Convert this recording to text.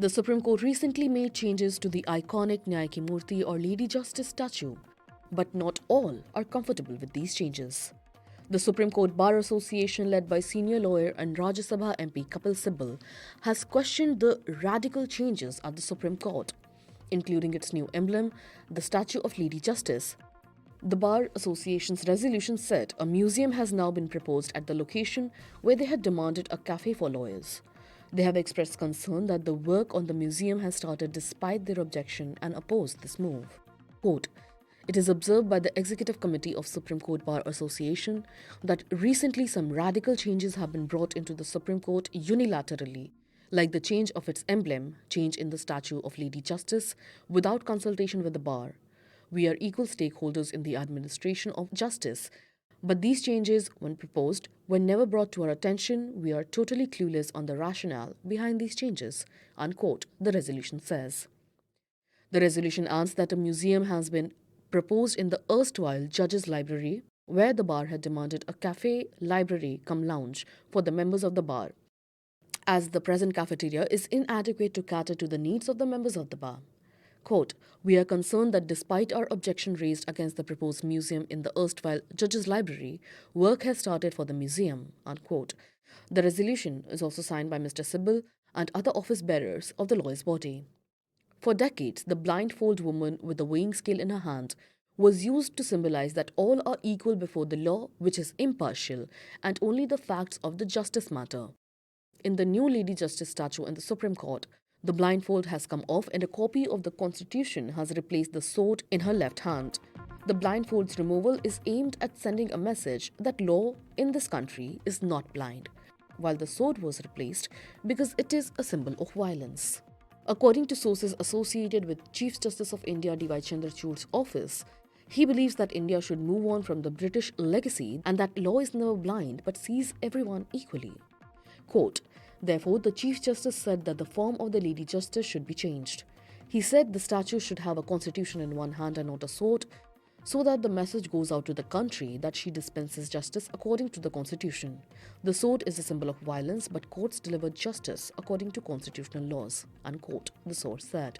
The Supreme Court recently made changes to the iconic Nyayaki Murthy or Lady Justice statue, but not all are comfortable with these changes. The Supreme Court Bar Association, led by senior lawyer and Rajya Sabha MP Kapil Sibal, has questioned the radical changes at the Supreme Court, including its new emblem, the statue of Lady Justice. The Bar Association's resolution said a museum has now been proposed at the location where they had demanded a cafe for lawyers. They have expressed concern that the work on the museum has started despite their objection and opposed this move. Quote, "It is observed by the Executive Committee of Supreme Court Bar Association that recently some radical changes have been brought into the Supreme Court unilaterally, like the change of its emblem, change in the statue of Lady Justice, without consultation with the bar. We are equal stakeholders in the administration of justice, but these changes, when proposed, were never brought to our attention. We are totally clueless on the rationale behind these changes," unquote, the resolution says. The resolution adds that a museum has been proposed in the erstwhile Judges' Library, where the bar had demanded a cafe, library cum lounge for the members of the bar, as the present cafeteria is inadequate to cater to the needs of the members of the bar. Quote, "We are concerned that despite our objection raised against the proposed museum in the erstwhile Judges' Library, work has started for the museum," unquote. The resolution is also signed by Mr. Sibal and other office bearers of the lawyers' body. For decades, the blindfold woman with a weighing scale in her hand was used to symbolize that all are equal before the law, which is impartial, and only the facts of the justice matter. In the new Lady Justice statue in the Supreme Court, the blindfold has come off and a copy of the Constitution has replaced the sword in her left hand. The blindfold's removal is aimed at sending a message that law in this country is not blind, while the sword was replaced because it is a symbol of violence. According to sources associated with Chief Justice of India D.Y. Chandrachud's office, he believes that India should move on from the British legacy and that law is never blind but sees everyone equally. Quote, "Therefore, the Chief Justice said that the form of the Lady Justice should be changed. He said the statue should have a constitution in one hand and not a sword, so that the message goes out to the country that she dispenses justice according to the Constitution. The sword is a symbol of violence, but courts deliver justice according to constitutional laws," unquote, the source said.